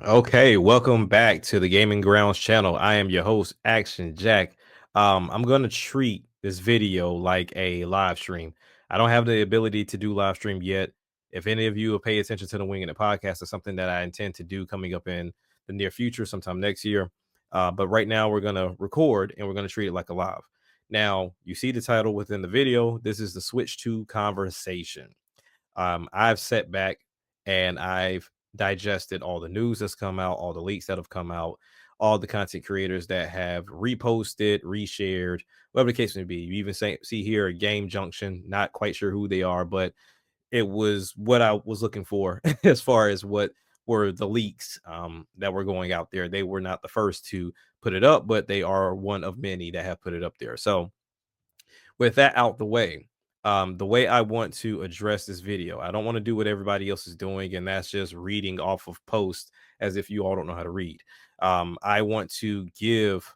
Okay, welcome back to the Gaming Grounds channel. I am your host, Action Jack. I'm gonna treat this video like a live stream. I don't have the ability to do live stream yet. If any of you will pay attention to the Winging It podcast, it's something that I intend to do coming up in the near future, sometime next year. But right now, we're gonna record and we're gonna treat it like a live. Now, you see the title within the video. This is the Switch 2 conversation. I've sat back and I've digested all the news that's come out, all the leaks that have come out, all the content creators that have reposted, reshared, whatever the case may be. You even see here a Game Junction, not quite sure who they are, but it was what I was looking for as far as what were the leaks that were going out there. They were not the first to put it up, but they are one of many that have put it up there. So with that out the way I want to address this video, I don't want to do what everybody else is doing, and that's just reading off of posts as if you all don't know how to read. I want to give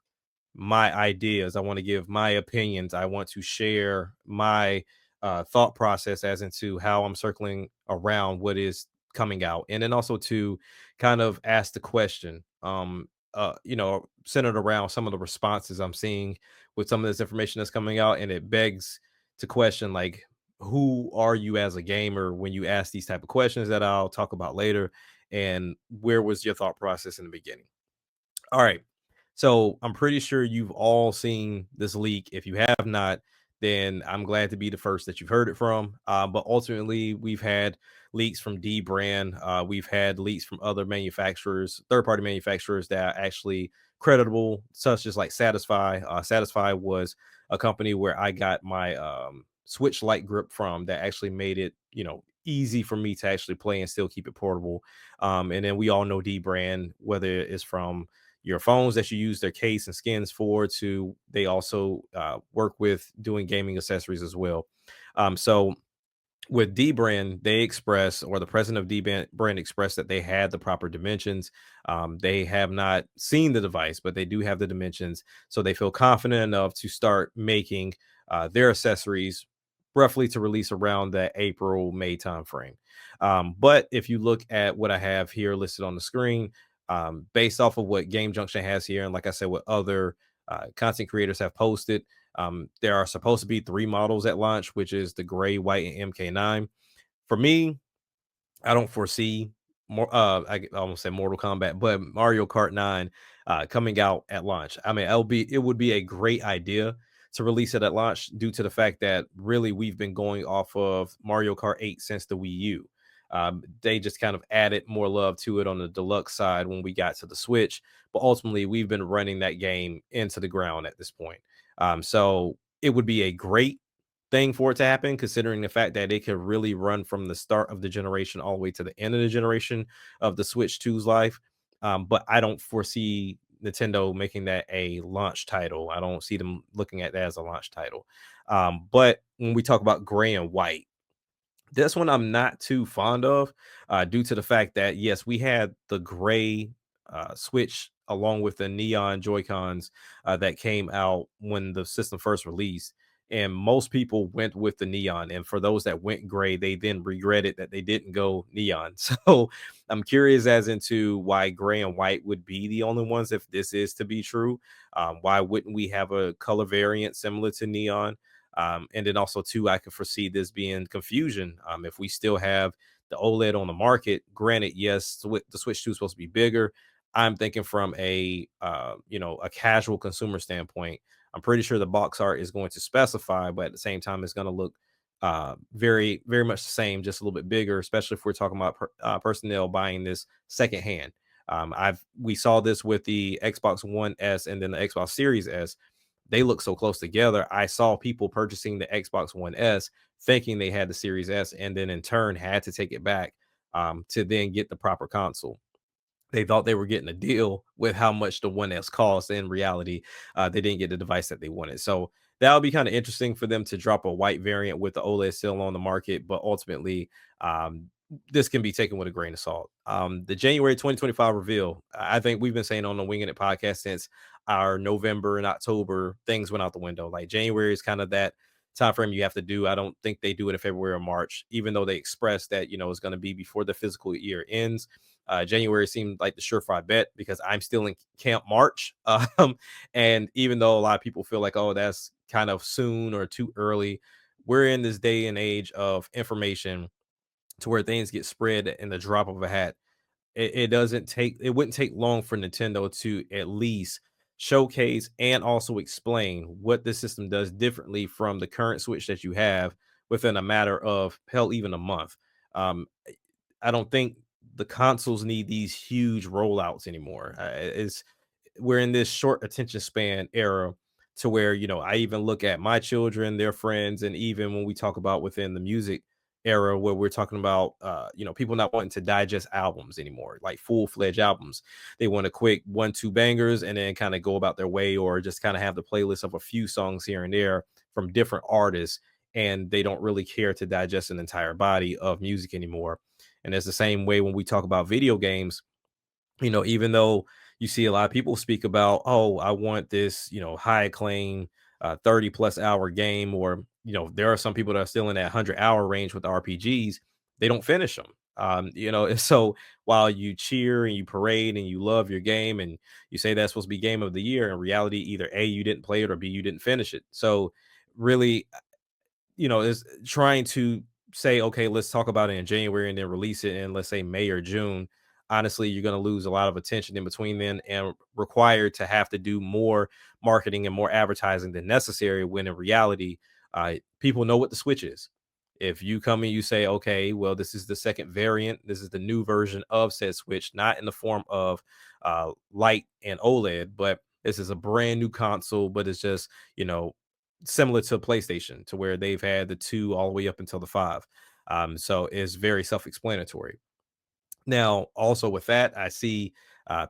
my ideas. I want to give my opinions. I want to share my thought process as into how I'm circling around what is coming out, and then also to kind of ask the question, centered around some of the responses I'm seeing with some of this information that's coming out, and it begs to question like, who are you as a gamer when you ask these type of questions that I'll talk about later, and where was your thought process in the beginning? All right. So I'm pretty sure you've all seen this leak. If you have not, then I'm glad to be the first that you've heard it from. But ultimately, we've had leaks from D brand. We've had leaks from other manufacturers, third party manufacturers that are actually creditable, such as like Satisfy. Satisfy was a company where I got my Switch Light grip from that actually made it, easy for me to actually play and still keep it portable. And then we all know D brand, whether it's from your phones that you use their case and skins for, to they also work with doing gaming accessories as well. So with D brand, they express, or the president of D brand expressed, that they had the proper dimensions. They have not seen the device, but they do have the dimensions, so they feel confident enough to start making their accessories roughly to release around the April-May timeframe. But if you look at what I have here listed on the screen, based off of what Game Junction has here, and like I said, what other content creators have posted, there are supposed to be three models at launch, which is the gray, white, and MK9. For me, I don't foresee more. I almost say Mortal Kombat, but Mario Kart 9 coming out at launch. I mean, it would be a great idea to release it at launch, due to the fact that really we've been going off of Mario Kart 8 since the Wii U. They just kind of added more love to it on the deluxe side when we got to the Switch, but ultimately we've been running that game into the ground at this point. So it would be a great thing for it to happen, considering the fact that it could really run from the start of the generation all the way to the end of the generation of the Switch 2's life. But I don't foresee Nintendo making that a launch title. I don't see them looking at that as a launch title. But when we talk about gray and white, this one I'm not too fond of, due to the fact that yes, we had the gray Switch along with the neon Joy Cons that came out when the system first released, and most people went with the neon. And for those that went gray, they then regretted that they didn't go neon. So I'm curious as into why gray and white would be the only ones if this is to be true. Why wouldn't we have a color variant similar to neon? And then also too, I could foresee this being confusion. If we still have the OLED on the market, granted, yes, the Switch 2 is supposed to be bigger. I'm thinking from a casual consumer standpoint. I'm pretty sure the box art is going to specify, but at the same time, it's going to look very, very much the same, just a little bit bigger, especially if we're talking about personnel buying this secondhand. We saw this with the Xbox One S and then the Xbox Series S. They look so close together. I saw people purchasing the Xbox One S thinking they had the Series S, and then in turn had to take it back to then get the proper console. They thought they were getting a deal with how much the One S cost. In reality, they didn't get the device that they wanted. So that'll be kind of interesting for them to drop a white variant with the OLED still on the market. But ultimately, this can be taken with a grain of salt. The January 2025 reveal, I think we've been saying on the Winging It podcast since our November and October things went out the window. Like January is kind of that time frame you have to do. I don't think they do it in February or March, even though they express that it's going to be before the physical year ends. January seemed like the surefire bet because I'm still in Camp March. And even though a lot of people feel like, oh, that's kind of soon or too early, we're in this day and age of information to where things get spread in the drop of a hat. It wouldn't take long for Nintendo to at least showcase and also explain what the system does differently from the current Switch that you have within a matter of hell, even a month. Um, I don't think the consoles need these huge rollouts anymore. It's We're in this short attention span era to where, I even look at my children, their friends, and even when we talk about within the music era where we're talking about people not wanting to digest albums anymore, like full-fledged albums. They want a quick 1 2 bangers and then kind of go about their way, or just kind of have the playlist of a few songs here and there from different artists, and they don't really care to digest an entire body of music anymore. And it's the same way when we talk about video games. Even though you see a lot of people speak about, oh, I want this, high acclaim, 30 plus hour game, or, there are some people that are still in that 100-hour range with RPGs, they don't finish them. And so while you cheer and you parade and you love your game and you say that's supposed to be game of the year, in reality, either A, you didn't play it, or B, you didn't finish it. So really, is trying to say, okay, let's talk about it in January and then release it in, let's say, May or June. Honestly, you're going to lose a lot of attention in between then and required to have to do more marketing and more advertising than necessary. When in reality, people know what the Switch is. If you come and you say, okay, well, this is the second variant, this is the new version of said Switch, not in the form of light and OLED, but this is a brand new console, but it's just, you know, similar to PlayStation, to where they've had the 2 all the way up until the 5. So it's very self-explanatory. Now, also with that, I see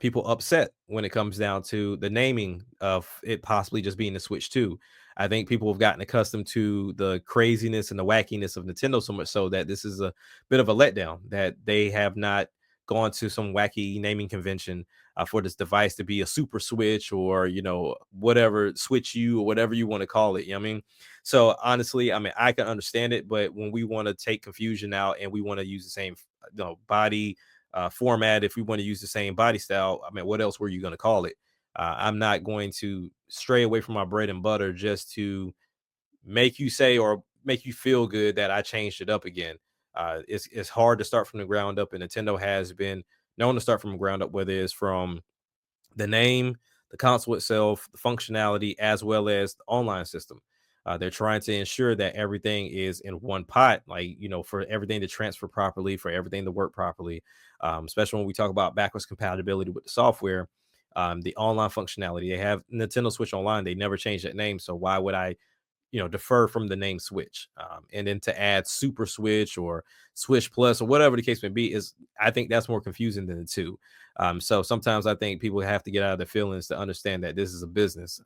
people upset when it comes down to the naming of it possibly just being the Switch 2. I think people have gotten accustomed to the craziness and the wackiness of Nintendo so much so that this is a bit of a letdown that they have not gone to some wacky naming convention for this device to be a Super Switch, or whatever, Switch U, or whatever you want to call it. You know what I mean? So honestly, I mean, I can understand it, but when we want to take confusion out and we want to use the same body format, if we want to use the same body style, I mean, what else were you going to call it? I'm not going to stray away from my bread and butter just to make you say or make you feel good that I changed it up again. It's hard to start from the ground up, and Nintendo has been known to start from the ground up, whether it's from the name, the console itself, the functionality, as well as the online system. They're trying to ensure that everything is in one pot, like, for everything to transfer properly, for everything to work properly, especially when we talk about backwards compatibility with the software. The online functionality, they have Nintendo Switch Online. They never changed that name. So why would I defer from the name Switch? And then to add Super Switch or Switch Plus or whatever the case may be, is, I think that's more confusing than the two. So sometimes I think people have to get out of their feelings to understand that this is a business.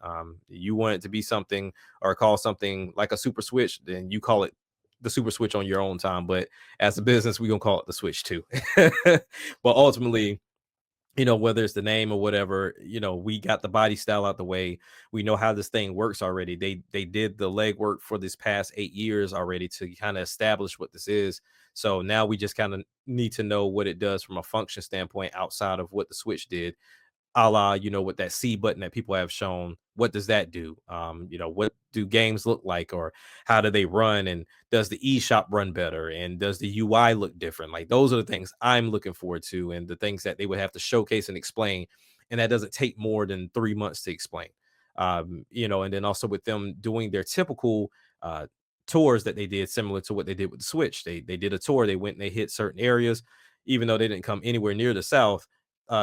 You want it to be something or call something like a Super Switch, then you call it the Super Switch on your own time. But as a business, we're gonna call it the Switch too. But ultimately, whether it's the name or whatever, we got the body style out the way. We know how this thing works already. They did the legwork for this past 8 years already to kind of establish what this is. So now we just kind of need to know what it does from a function standpoint outside of what the Switch did, a la, with that C button that people have shown. What does that do? What do games look like, or how do they run? And does the eShop run better? And does the UI look different? Like, those are the things I'm looking forward to, and the things that they would have to showcase and explain. And that doesn't take more than 3 months to explain. And then also with them doing their typical tours that they did, similar to what they did with the Switch. They did a tour, they went and they hit certain areas, even though they didn't come anywhere near the South.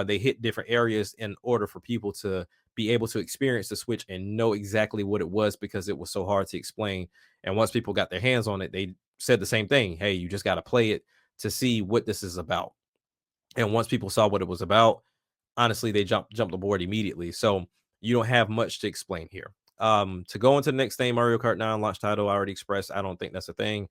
They hit different areas in order for people to be able to experience the Switch and know exactly what it was, because it was so hard to explain. And once people got their hands on it, they said the same thing. Hey, you just got to play it to see what this is about. And once people saw what it was about, honestly, they jumped aboard immediately. So you don't have much to explain here. To go into the next thing, Mario Kart 9 launch title, I already expressed, I don't think that's a thing.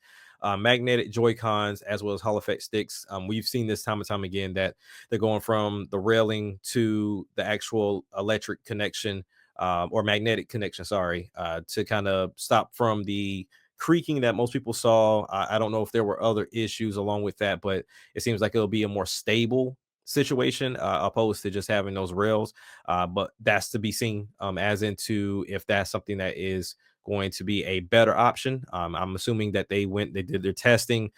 Magnetic Joy Cons as well as Hall Effect sticks. We've seen this time and time again that they're going from the railing to the actual electric connection, or magnetic connection, sorry, to kind of stop from the creaking that most people saw. I don't know if there were other issues along with that, but it seems like it'll be a more stable situation, opposed to just having those rails. But that's to be seen, as into if that's something that is going to be a better option. I'm assuming that they did their testing,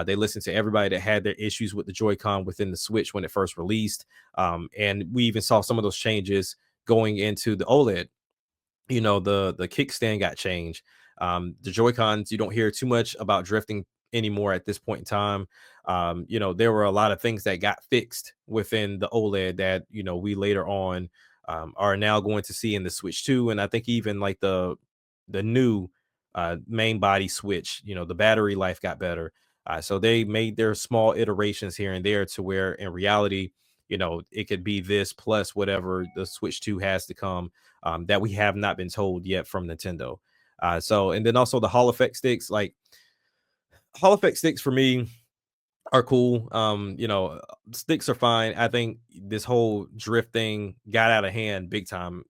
they listened to everybody that had their issues with the Joy-Con within the Switch when it first released, and we even saw some of those changes going into the OLED. The kickstand got changed. The Joy Cons, you don't hear too much about drifting anymore at this point in time. There were a lot of things that got fixed within the OLED that we later on, are now going to see in the Switch 2, and I think even like the new main body Switch, the battery life got better. So they made their small iterations here and there to where in reality, it could be this plus whatever the Switch 2 has to come, that we have not been told yet from Nintendo. And then also the Hall effect sticks, like Hall effect sticks for me are cool. Sticks are fine. I think this whole drift thing got out of hand big time.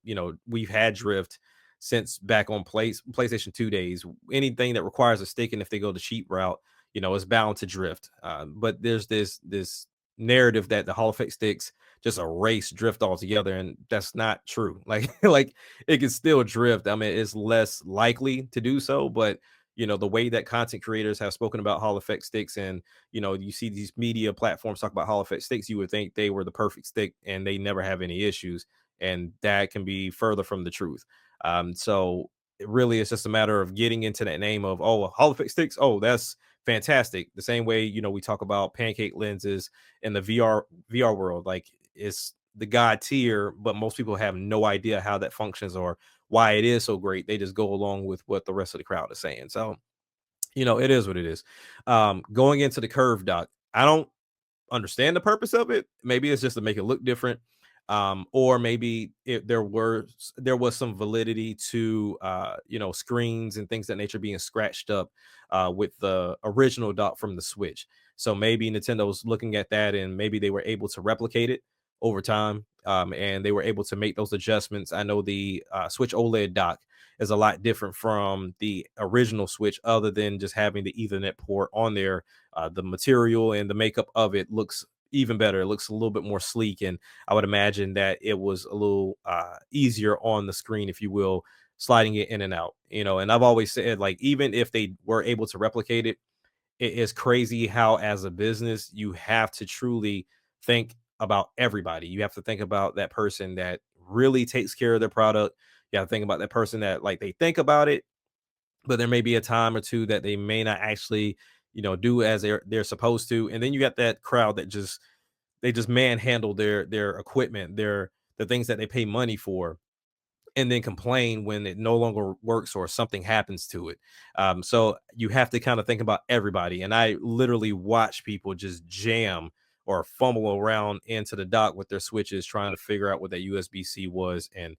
We've had drift since back on PlayStation 2 days. Anything that requires a stick, and if they go the cheap route, it's bound to drift. But there's this narrative that the Hall effect sticks just erase drift altogether, and that's not true. Like like it can still drift. I mean, it's less likely to do so, but the way that content creators have spoken about Hall effect sticks, and you see these media platforms talk about Hall effect sticks, you would think they were the perfect stick and they never have any issues, and that can be further from the truth. So it really is just a matter of getting into that name of, oh, Hall effect sticks, oh, that's fantastic. The same way we talk about pancake lenses in the VR world, like it's the god tier, but most people have no idea how that functions or why it is so great. They just go along with what the rest of the crowd is saying. So it is what it is. Going into the curve dock, I don't understand the purpose of it. Maybe it's just to make it look different. Or maybe there was some validity to screens and things that nature being scratched up with the original dock from the Switch. So maybe Nintendo was looking at that and maybe they were able to replicate it over time. And they were able to make those adjustments. I know the Switch OLED dock is a lot different from the original Switch, other than just having the Ethernet port on there. The material and the makeup of it looks even better. It looks a little bit more sleek, and I would imagine that it was a little easier on the screen, if you will, sliding it in and out. And I've always said, like, even if they were able to replicate it, it is crazy how, as a business, you have to truly think about everybody. You have to think about that person that really takes care of their product. You have to think about that person that, like, they think about it, but there may be a time or two that they may not actually, do as they're supposed to. And then you got that crowd that just manhandle their equipment, the things that they pay money for, and then complain when it no longer works or something happens to it. So you have to kind of think about everybody. And I literally watch people just jam or fumble around into the dock with their switches, trying to figure out what that USB-C was, and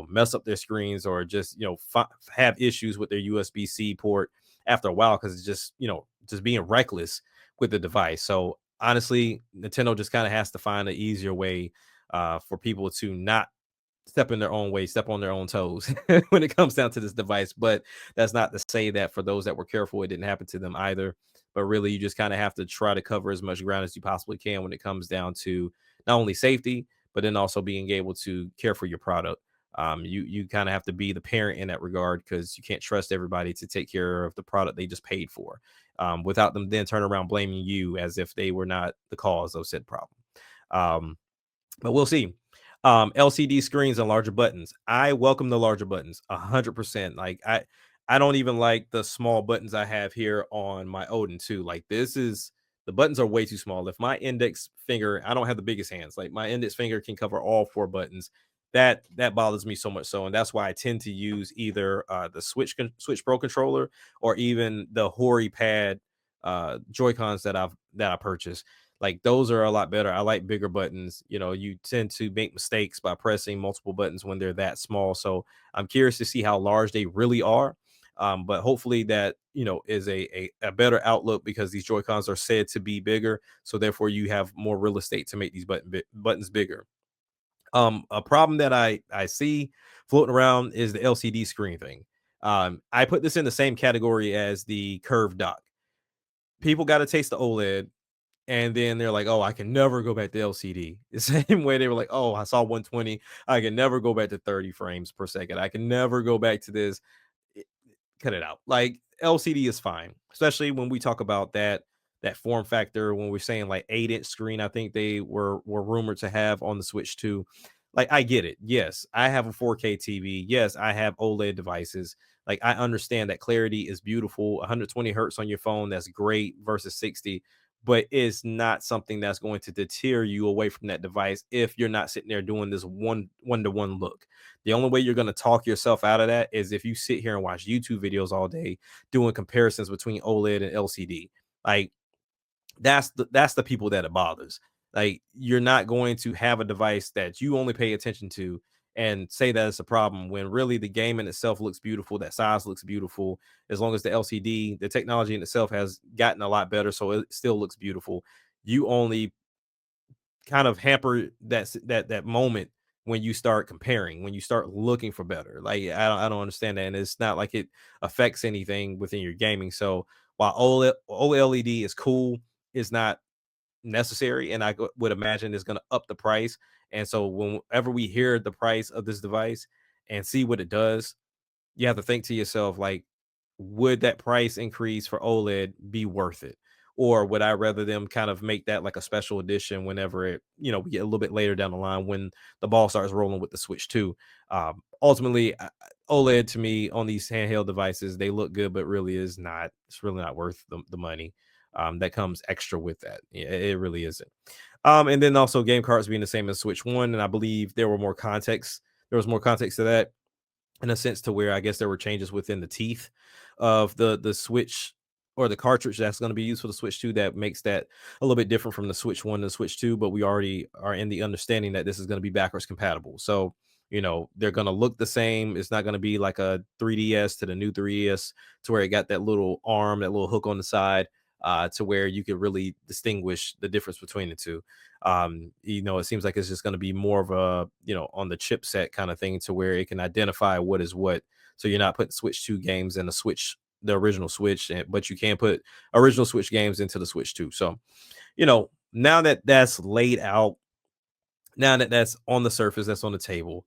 mess up their screens, or just have issues with their USB-C port after a while, because it's just being reckless with the device. So honestly, Nintendo just kind of has to find an easier way for people to not step in their own way, step on their own toes when it comes down to this device. But that's not to say that for those that were careful, it didn't happen to them either. But really, you just kind of have to try to cover as much ground as you possibly can when it comes down to not only safety, but then also being able to care for your product. You kind of have to be the parent in that regard, because you can't trust everybody to take care of the product they just paid for, without them then turn around blaming you as if they were not the cause of said problem. But we'll see. LCD screens and larger buttons. I welcome the larger buttons 100%. Like I don't even like the small buttons I have here on my Odin 2. Like, the buttons are way too small. If my index finger, I don't have the biggest hands. Like, my index finger can cover all four buttons. That bothers me so much so, and that's why I tend to use either the Switch Pro controller, or even the Hori Pad Joy Cons that I purchased. Like, those are a lot better. I like bigger buttons. You tend to make mistakes by pressing multiple buttons when they're that small. So I'm curious to see how large they really are. But hopefully that is a better outlook, because these Joy Cons are said to be bigger. So therefore, you have more real estate to make these buttons bigger. A problem that I see floating around is the LCD screen thing. I put this in the same category as the curved dock. People got to taste the OLED. and then they're like, "Oh, I can never go back to LCD." The same way they were like, "Oh, I saw 120. I can never go back to 30 frames per second. I can never go back to this." It- Cut it out. Like LCD is fine, especially when we talk about that form factor. When we're saying like 8-inch screen, I think they were rumored to have on the Switch 2. Like I get it. Yes, I have a 4K TV. Yes, I have OLED devices. Like I understand that clarity is beautiful. 120 hertz on your phone, that's great versus 60, but it's not something that's going to deter you away from that device if you're not sitting there doing this one to one look. The only way you're going to talk yourself out of that is if you sit here and watch YouTube videos all day doing comparisons between OLED and LCD. Like that's the people that it bothers. Like you're not going to have a device that you only pay attention to and say that it's a problem when really the game in itself looks beautiful, that size looks beautiful. As long as the LCD, the technology in itself has gotten a lot better, so it still looks beautiful. You only kind of hamper that moment when you start comparing, when you start looking for better. Like I don't understand that, and it's not like it affects anything within your gaming. So while OLED is cool, it's not necessary, and would imagine it's going to up the price. And so whenever we hear the price of this device and see what it does, you have to think to yourself, like, would that price increase for OLED be worth it? Or would I rather them kind of make that like a special edition whenever we get a little bit later down the line when the ball starts rolling with the Switch 2? Ultimately, OLED to me on these handheld devices, they look good, but really is not, it's really not worth the money that comes extra with that. Yeah, it really isn't. And then also game cards being the same as Switch 1. And I believe there was more context to that in a sense to where I guess there were changes within the teeth of the Switch or the cartridge that's going to be used for the Switch 2 that makes that a little bit different from the Switch 1 to the Switch 2, but we already are in the understanding that this is going to be backwards compatible. So, they're going to look the same. It's not going to be like a 3DS to the new 3DS to where it got that little arm, that little hook on the side, to where you could really distinguish the difference between the two. It seems like it's just going to be more of a, on the chipset kind of thing to where it can identify what is what. So you're not putting Switch 2 games in the original Switch, but you can put original Switch games into the Switch 2. So, now that that's laid out, now that that's on the surface, that's on the table,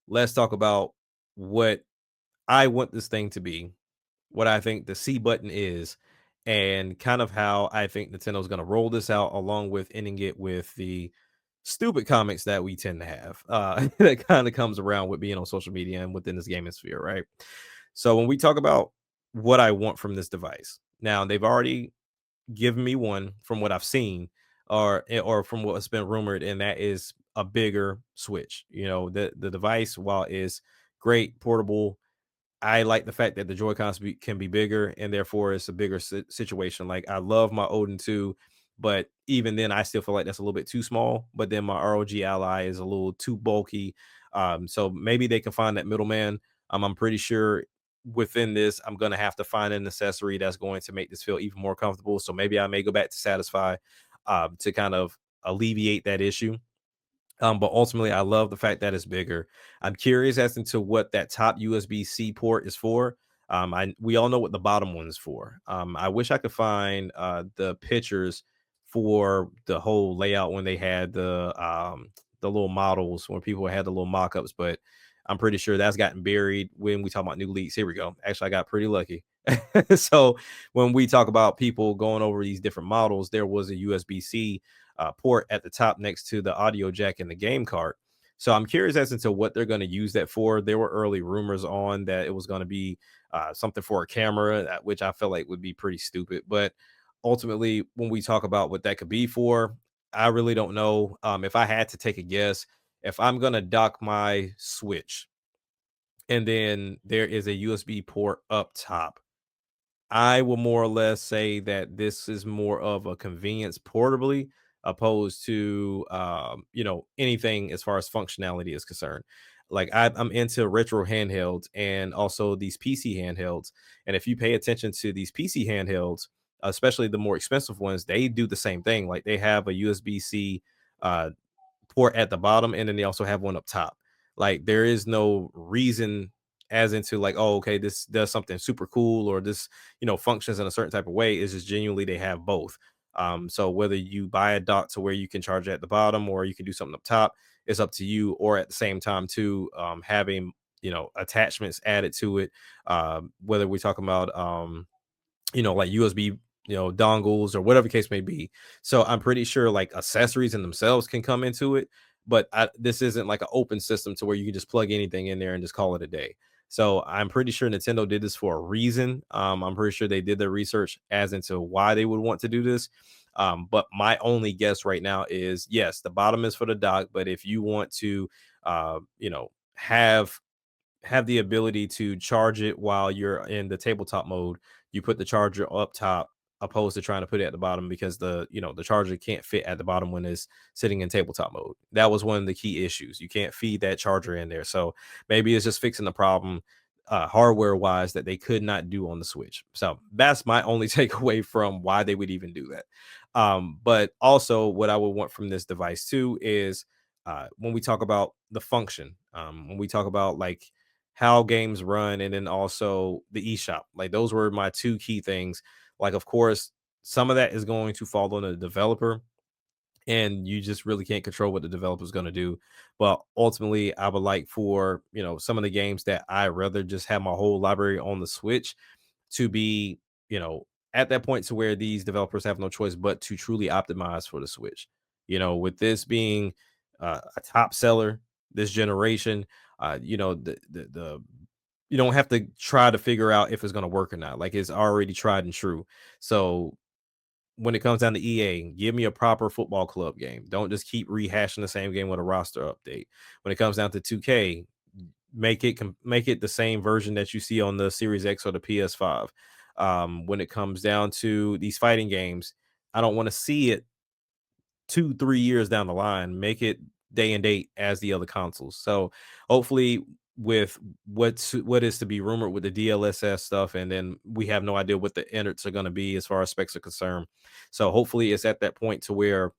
let's talk about what I want this thing to be, what I think the C button is, and kind of how I think Nintendo's going to roll this out, along with ending it with the stupid comics that we tend to have. That kind of comes around with being on social media and within this gaming sphere, right? So when we talk about what I want from this device, now they've already given me one from what I've seen, or from what's been rumored, and that is a bigger Switch. The device, while is great, portable, I like the fact that the Joy Cons can be bigger, and therefore it's a bigger situation. Like I love my Odin 2, but even then, I still feel like that's a little bit too small. But then my ROG Ally is a little too bulky. So maybe they can find that middleman. I'm pretty sure within this, I'm gonna have to find an accessory that's going to make this feel even more comfortable. So maybe I may go back to Satisfy to kind of alleviate that issue. But ultimately, I love the fact that it's bigger. I'm curious as to what that top USB-C port is for. We all know what the bottom one's for. I wish I could find the pictures for the whole layout when they had the little models, when people had the little mock-ups, but I'm pretty sure that's gotten buried when we talk about new leaks. Here we go. Actually, I got pretty lucky. So when we talk about people going over these different models, there was a USB-C port at the top next to the audio jack in the game cart. So I'm curious as to what they're going to use that for. There were early rumors on that it was going to be something for a camera, which I felt like would be pretty stupid. But ultimately, when we talk about what that could be for, I really don't know. If I had to take a guess, if I'm going to dock my Switch and then there is a USB port up top, I will more or less say that this is more of a convenience portably opposed to anything as far as functionality is concerned. Like I'm into retro handhelds and also these PC handhelds. And if you pay attention to these PC handhelds, especially the more expensive ones, they do the same thing. Like they have a USB-C uh, port at the bottom, and then they also have one up top. Like there is no reason as into like, oh, okay, this does something super cool or this, functions in a certain type of way. Is just genuinely they have both. So whether you buy a dock to where you can charge it at the bottom or you can do something up top, it's up to you. Or at the same time, too, having attachments added to it. Whether we're talking about like USB, dongles or whatever the case may be. So I'm pretty sure like accessories in themselves can come into it, but this isn't like an open system to where you can just plug anything in there and just call it a day. So I'm pretty sure Nintendo did this for a reason. I'm pretty sure they did their research as into why they would want to do this. But my only guess right now is yes, the bottom is for the dock, but if you want to, have the ability to charge it while you're in the tabletop mode, you put the charger up top opposed to trying to put it at the bottom because the charger can't fit at the bottom when it's sitting in tabletop mode. That was one of the key issues. You can't feed that charger in there. So maybe it's just fixing the problem hardware wise that they could not do on the Switch. So that's my only takeaway from why they would even do that. But also what I would want from this device too is when we talk about the function, when we talk about like how games run, and then also the eShop. Like those were my two key things. Like, of course, some of that is going to fall on the developer, and you just really can't control what the developer is going to do. But ultimately, I would like for some of the games that I rather just have my whole library on the Switch to be, at that point to where these developers have no choice but to truly optimize for the Switch. With this being a top seller this generation, the you don't have to try to figure out if it's going to work or not. Like it's already tried and true. So when it comes down to EA, give me a proper football club game. Don't just keep rehashing the same game with a roster update. When it comes down to 2K, make it the same version that you see on the Series X or the PS5. When it comes down to these fighting games, I don't want to see it 2-3 years down the line. Make it day and date as the other consoles. So hopefully with what is to be rumored with the DLSS stuff, and then we have no idea what the innards are going to be as far as specs are concerned. So hopefully it's at that point to where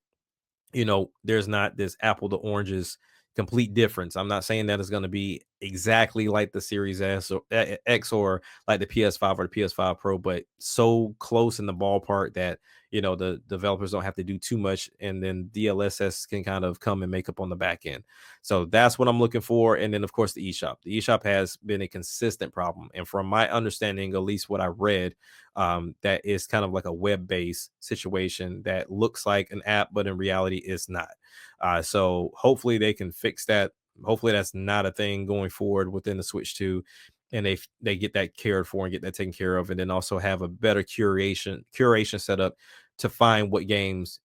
there's not this apple to oranges complete difference. I'm not saying that it's going to be exactly like the Series S or X or like the PS5 or the PS5 Pro, but so close in the ballpark that the developers don't have to do too much, and then DLSS can kind of come and make up on the back end. So that's what I'm looking for. And then of course the eShop. The eShop has been a consistent problem, and from my understanding, at least what I read, that is kind of like a web-based situation that looks like an app, but in reality is not. So hopefully they can fix that. Hopefully that's not a thing going forward within the Switch 2, and they get that cared for and get that taken care of, and then also have a better curation setup to find what games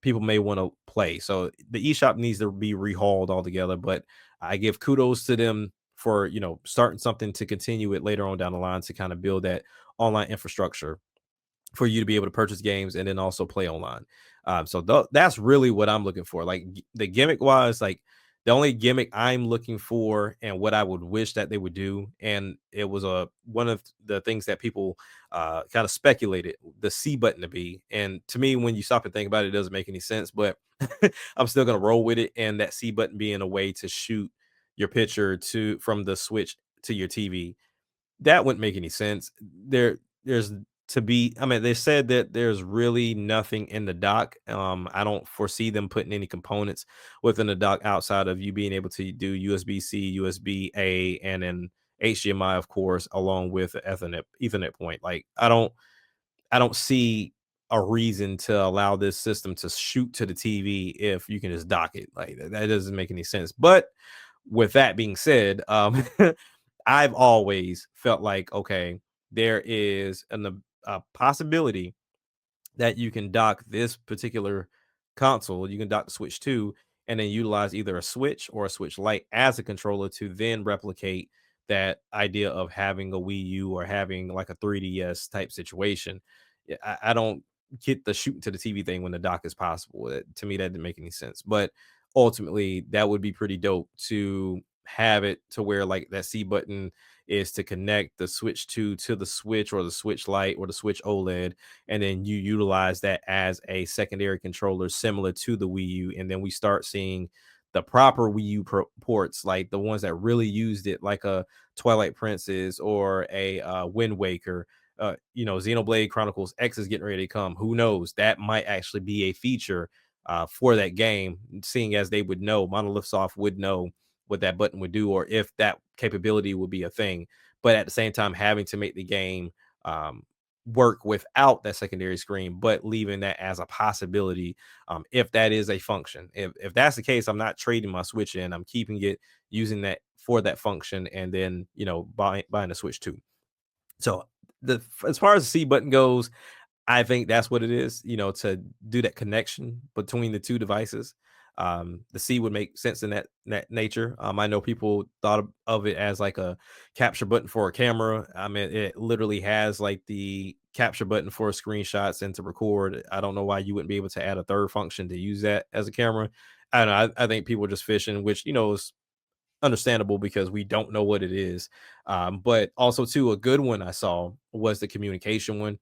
people may want to play. So the eShop needs to be rehauled altogether, but I give kudos to them for starting something to continue it later on down the line to kind of build that online infrastructure for you to be able to purchase games and then also play online. So that's really what I'm looking for. Like the gimmick wise, like the only gimmick I'm looking for and what I would wish that they would do, and it was one of the things that people kind of speculated the C button to be. And to me, when you stop and think about it, it doesn't make any sense, but I'm still gonna roll with it. And that C button being a way to shoot your picture to from the Switch to your TV, that wouldn't make any sense. There's to be I mean, they said that there's really nothing in the dock. I don't foresee them putting any components within the dock outside of you being able to do USB-C, USB-A, and then HDMI, of course, along with the Ethernet point. Like I don't see a reason to allow this system to shoot to the TV if you can just dock it. Like that doesn't make any sense. But with that being said, I've always felt like okay, there is a possibility that you can dock this particular console. You can dock the Switch 2 and then utilize either a Switch or a Switch Lite as a controller to then replicate that idea of having a Wii U or having like a 3DS type situation. Yeah, I don't get the shooting to the TV thing when the dock is possible. To me, that didn't make any sense. But ultimately, that would be pretty dope to have it to where like that C button is to connect the Switch 2 to the Switch or the Switch Lite or the Switch OLED, and then you utilize that as a secondary controller similar to the Wii U, and then we start seeing the proper Wii U ports, like the ones that really used it, like a Twilight Princess or a Wind Waker, Xenoblade Chronicles X is getting ready to come. Who knows? That might actually be a feature for that game, seeing as they would know, Monolith Soft would know what that button would do, or if that capability would be a thing. But at the same time, having to make the game um, work without that secondary screen, but leaving that as a possibility, if that is a function. If that's the case, I'm not trading my Switch in. I'm keeping it, using that for that function, and then buying the Switch too. So as far as the C button goes, I think that's what it is, to do that connection between the two devices. The C would make sense in that nature. I know people thought of it as like a capture button for a camera. I mean, it literally has like the capture button for screenshots and to record. I don't know why you wouldn't be able to add a third function to use that as a camera. I don't know. I think people are just fishing, which is understandable because we don't know what it is. But also too, a good one I saw was the communication one,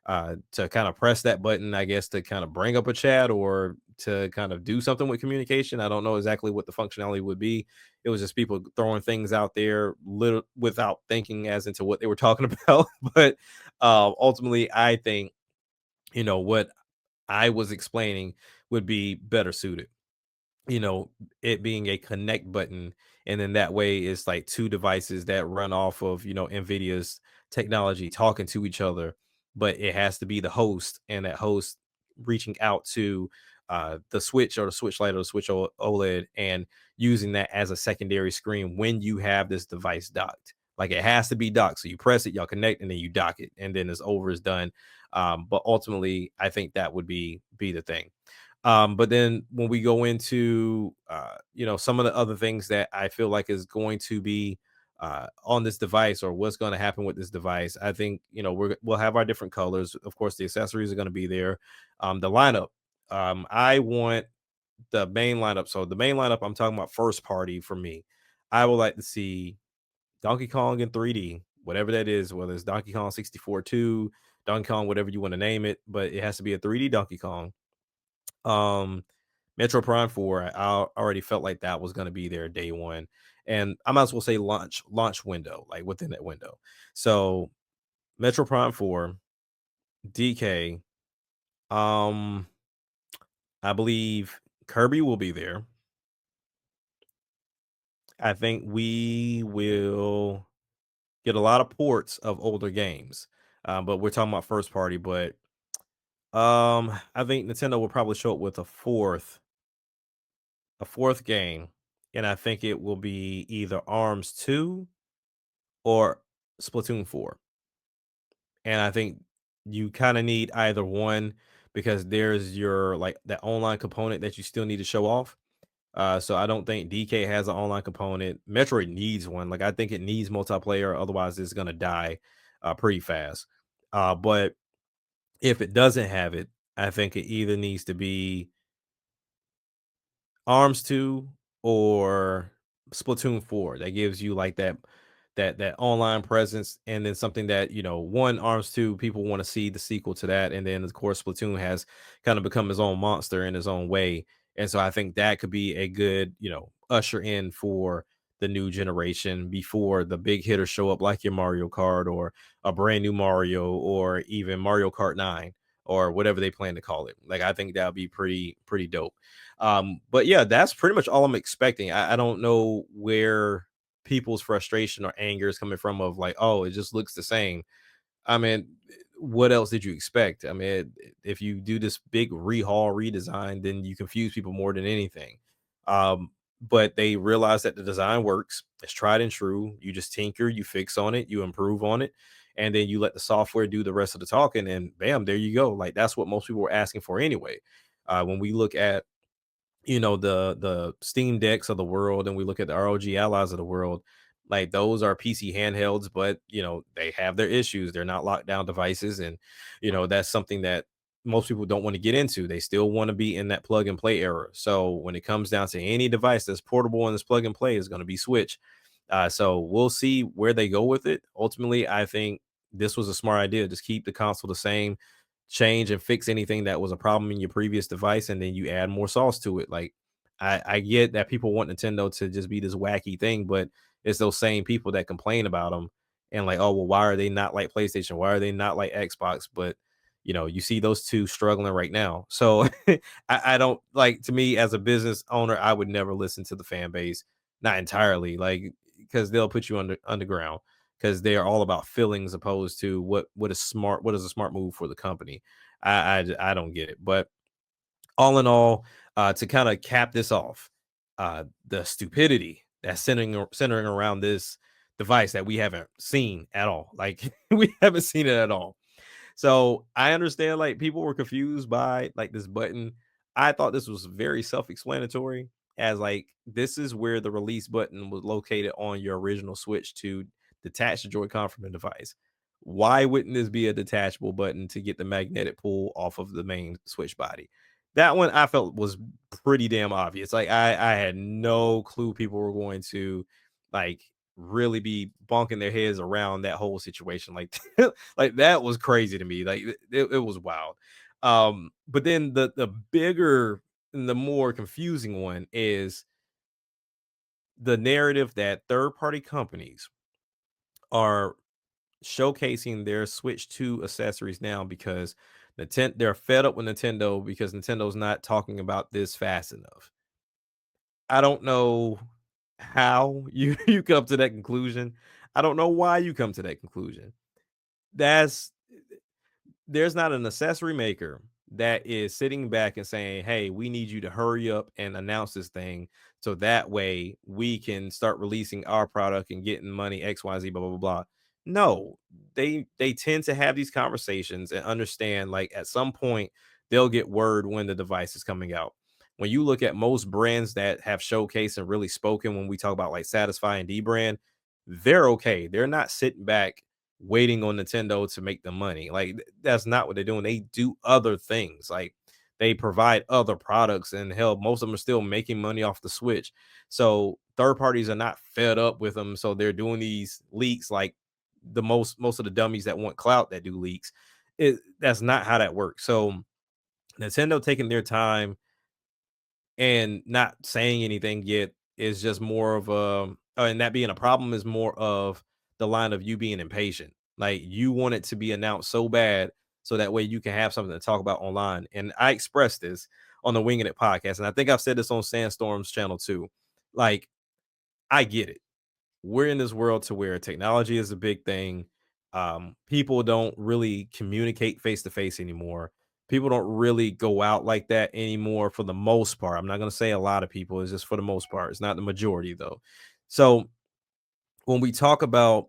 to kind of press that button, I guess, to kind of bring up a chat or to kind of do something with communication. I don't know exactly what the functionality would be. It was just people throwing things out there little without thinking as into what they were talking about. But ultimately, I think what I was explaining would be better suited, you know, it being a connect button. And then that way it's like two devices that run off of, NVIDIA's technology talking to each other, but it has to be the host, and that host reaching out to the Switch or the Switch Lite or the Switch OLED, and using that as a secondary screen when you have this device docked. Like it has to be docked. So you press it, y'all connect, and then you dock it, and then it's over, it's done. But ultimately, I think that would be the thing. But then when we go into some of the other things that I feel like is going to be on this device, or what's going to happen with this device, I think we'll have our different colors. Of course, the accessories are going to be there. The lineup, I want the main lineup. So the main lineup, I'm talking about first party for me. I would like to see Donkey Kong in 3D, whatever that is, whether it's Donkey Kong 64 2, Donkey Kong, whatever you want to name it, but it has to be a 3D Donkey Kong. um Metro Prime 4, I already felt like that was going to be there day one. And I might as well say launch window, like within that window. So Metro Prime 4, DK, um, I believe Kirby will be there. I think we will get a lot of ports of older games. But we're talking about first party, but I think Nintendo will probably show up with a fourth game, and I think it will be either Arms 2 or Splatoon 4. And I think you kind of need either one, because there's your like that online component that you still need to show off. So I don't think DK has an online component. Metroid needs one. Like I think it needs multiplayer, otherwise it's gonna die pretty fast. But if it doesn't have it, I think it either needs to be Arms 2 or Splatoon 4. That gives you like that online presence, and then something that, one, Arms 2, people want to see the sequel to that, and then of course Splatoon has kind of become his own monster in his own way. And so I think that could be a good, usher in for the new generation before the big hitters show up, like your Mario Kart or a brand new Mario, or even Mario Kart 9, or whatever they plan to call it. Like I think that would be pretty dope. But yeah, that's pretty much all I'm expecting. I don't know where people's frustration or anger is coming from, of like, oh, it just looks the same. I mean, what else did you expect? I mean, if you do this big rehaul redesign, then you confuse people more than anything. But they realize that the design works. It's tried and true. You just tinker, you fix on it, you improve on it, and then you let the software do the rest of the talking, and bam, there you go. Like that's what most people were asking for anyway. When we look at the Steam Decks of the world, and we look at the ROG Allies of the world, like those are PC handhelds, but they have their issues. They're not locked down devices, and that's something that most people don't want to get into. They still want to be in that plug and play era. So when it comes down to any device that's portable and this plug and play, is going to be Switch. So we'll see where they go with it. Ultimately, I think this was a smart idea. Just keep the console the same, change and fix anything that was a problem in your previous device, and then you add more sauce to it. Like I get that people want Nintendo to just be this wacky thing, but it's those same people that complain about them, and like, oh well, why are they not like PlayStation? Why are they not like Xbox? But you see those two struggling right now. So I don't like, to me as a business owner, I would never listen to the fan base, not entirely, like, because they'll put you underground, because they are all about feelings opposed to what is a smart move for the company. I don't get it. But all in all, to kind of cap this off, the stupidity that's centering around this device that we haven't seen at all. Like we haven't seen it at all. So I understand like people were confused by like this button. I thought this was very self-explanatory, as like this is where the release button was located on your original Switch to detach the Joy-Con from the device. Why wouldn't this be a detachable button to get the magnetic pull off of the main Switch body? That one I felt was pretty damn obvious. Like I had no clue people were going to like really be bonking their heads around that whole situation. Like like that was crazy to me. Like it was wild. But then the bigger and the more confusing one is the narrative that third party companies are showcasing their Switch 2 accessories now, because they're fed up with Nintendo because Nintendo's not talking about this fast enough. I don't know how you come to that conclusion. I don't know why you come to that conclusion. That's There's not an accessory maker that is sitting back and saying, "Hey, we need you to hurry up and announce this thing so that way we can start releasing our product and getting money XYZ blah blah blah." Blah. No, they tend to have these conversations and understand like at some point they'll get word when the device is coming out. When you look at most brands that have showcased and really spoken, when we talk about like Satisfy and D brand, they're okay. They're not sitting back waiting on Nintendo to make the money. Like that's not what they're doing. They do other things. Like they provide other products, and hell, most of them are still making money off the Switch. So third parties are not fed up with them. So they're doing these leaks like the most of the dummies that want clout that do leaks. That's not how that works. So Nintendo taking their time and not saying anything yet is just more of and that being a problem is more of the line of you being impatient. Like you want it to be announced so bad so that way you can have something to talk about online. And I expressed this on the Winging It podcast, and I think I've said this on Sandstorm's channel too. Like I get it, we're in this world to where technology is a big thing. People don't really communicate face to face anymore. People don't really go out like that anymore for the most part. I'm not going to say a lot of people, it's just for the most part. It's not the majority though. So when we talk about,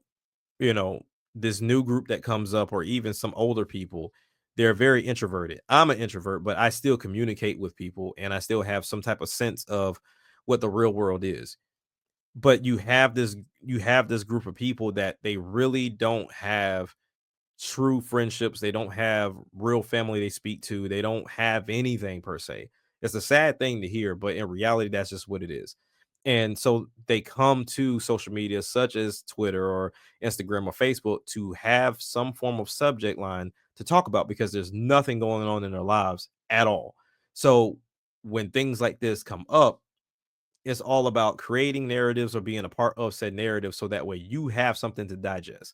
you know, this new group that comes up, or even some older people, they're very introverted. I'm an introvert, but I still communicate with people and I still have some type of sense of what the real world is. But you have this group of people that they really don't have true friendships. They don't have real family they speak to. They don't have anything per se. It's a sad thing to hear, but in reality, that's just what it is. And so they come to social media such as Twitter or Instagram or Facebook to have some form of subject line to talk about, because there's nothing going on in their lives at all. So when things like this come up, it's all about creating narratives or being a part of said narrative so that way you have something to digest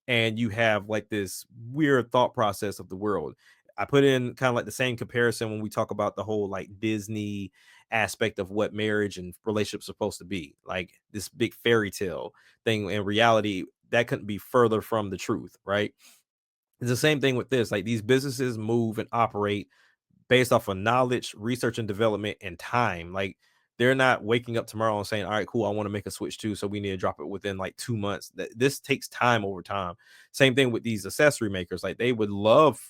and you have like this weird thought process of the world. I put in kind of like the same comparison when we talk about the whole like Disney aspect of what marriage and relationships are supposed to be, like this big fairy tale thing. In reality, that couldn't be further from the truth, right? It's the same thing with this. Like these businesses move and operate based off of knowledge, research and development, and time. Like they're not waking up tomorrow and saying, "All right, cool, I want to make a Switch too, so we need to drop it within like 2 months." This takes time over time. Same thing with these accessory makers. Like they would love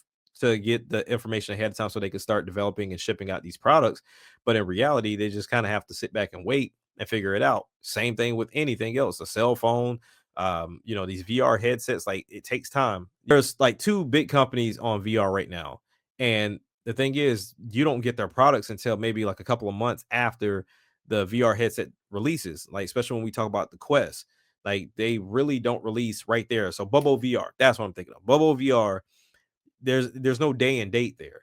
to get the information ahead of time so they could start developing and shipping out these products, but in reality, they just kind of have to sit back and wait and figure it out. Same thing with anything else, a cell phone, these VR headsets. Like it takes time. There's like two big companies on VR right now, and the thing is, you don't get their products until maybe like a couple of months after the VR headset releases. Like, especially when we talk about the Quest, like they really don't release right there. So Bubble VR, that's what I'm thinking of. Bubble VR, there's no day and date there.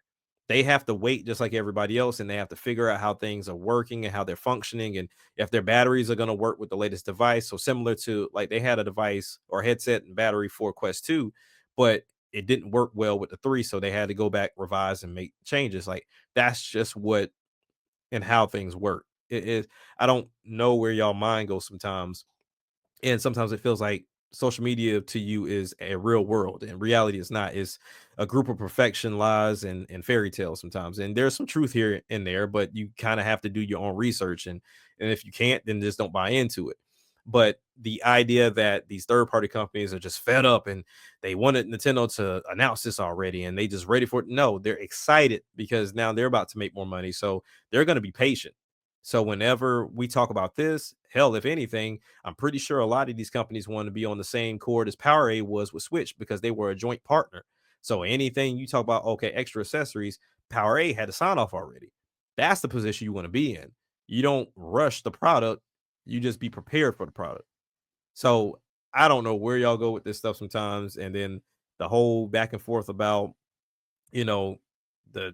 they have to wait just like everybody else, and they have to figure out how things are working and how they're functioning, and if their batteries are going to work with the latest device. So similar to like they had a device or headset and battery for Quest 2, but it didn't work well with the 3, so they had to go back, revise, and make changes. Like that's just what and how things work. It is I don't know where y'all mind goes sometimes, and sometimes it feels like social media to you is a real world and reality is not. It's a group of perfection lies and fairy tales sometimes, and there's some truth here and there, but you kind of have to do your own research, and if you can't, then just don't buy into it. But the idea that these third party companies are just fed up and they wanted Nintendo to announce this already and they just ready for it, no, they're excited because now they're about to make more money, so they're going to be patient. So whenever we talk about this, hell, if anything, I'm pretty sure a lot of these companies want to be on the same chord as PowerA was with Switch because they were a joint partner. So anything you talk about, okay, extra accessories, PowerA had to sign off already. That's the position you want to be in. You don't rush the product, you just be prepared for the product. So I don't know where y'all go with this stuff sometimes. And then the whole back and forth about, you know, the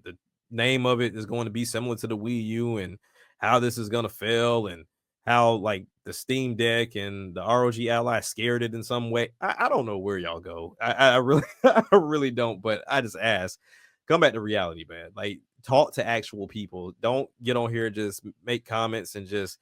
name of it is going to be similar to the Wii U and how this is going to fail and how like the Steam Deck and the ROG Ally scared it in some way. I don't know where y'all go. I really I really don't, but I just ask. Come back to reality, man. Like talk to actual people. Don't get on here and just make comments and just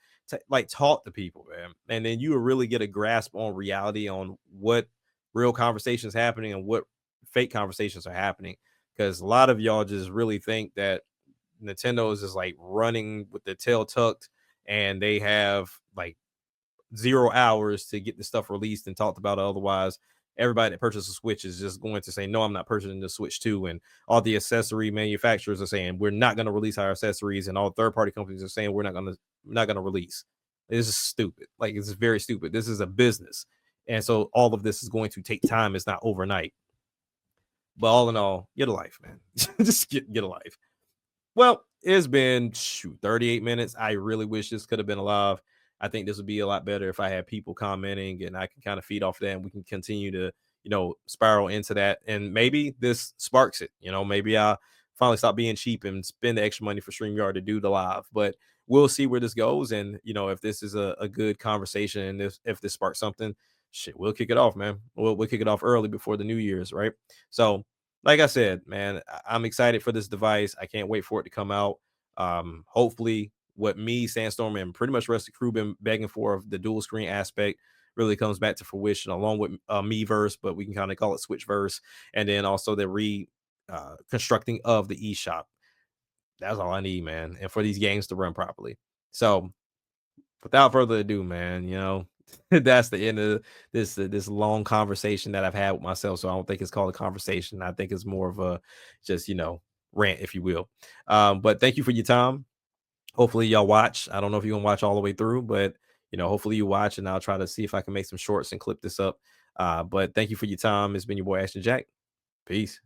like talk to people, man. And then you will really get a grasp on reality on what real conversations happening and what fake conversations are happening, because a lot of y'all just really think that Nintendo is just like running with the tail tucked and they have like 0 hours to get the stuff released and talked about it. Otherwise, everybody that purchases a Switch is just going to say, no, I'm not purchasing the Switch 2. And all the accessory manufacturers are saying, we're not going to release our accessories. And all third party companies are saying, we're not going to release. This is stupid. Like, it's very stupid. This is a business. And so all of this is going to take time. It's not overnight. But all in all, get a life, man. Just get a life. Well, it's been 38 minutes. I really wish this could have been alive. I think this would be a lot better if I had people commenting and I can kind of feed off that and we can continue to, spiral into that. And maybe this sparks it. Maybe I'll finally stop being cheap and spend the extra money for StreamYard to do the live. But we'll see where this goes. And, if this is a good conversation and if this sparks something, shit, we'll kick it off, man. We'll kick it off early before the New Year's, right? So, like I said, man, I'm excited for this device. I can't wait for it to come out. Hopefully, what me, Sandstorm, and pretty much the rest of the crew been begging for, of the dual screen aspect, really comes back to fruition, along with Miiverse, but we can kind of call it Switchverse, and then also the constructing of the eShop. That's all I need, man, and for these games to run properly. So without further ado, man, that's the end of this long conversation that I've had with myself. So I don't think it's called a conversation. I think it's more of a just rant, if you will. But thank you for your time. Hopefully y'all watch. I don't know if you're gonna watch all the way through, but hopefully you watch, and I'll try to see if I can make some shorts and clip this up. But thank you for your time. It's been your boy Ashton Jack. Peace.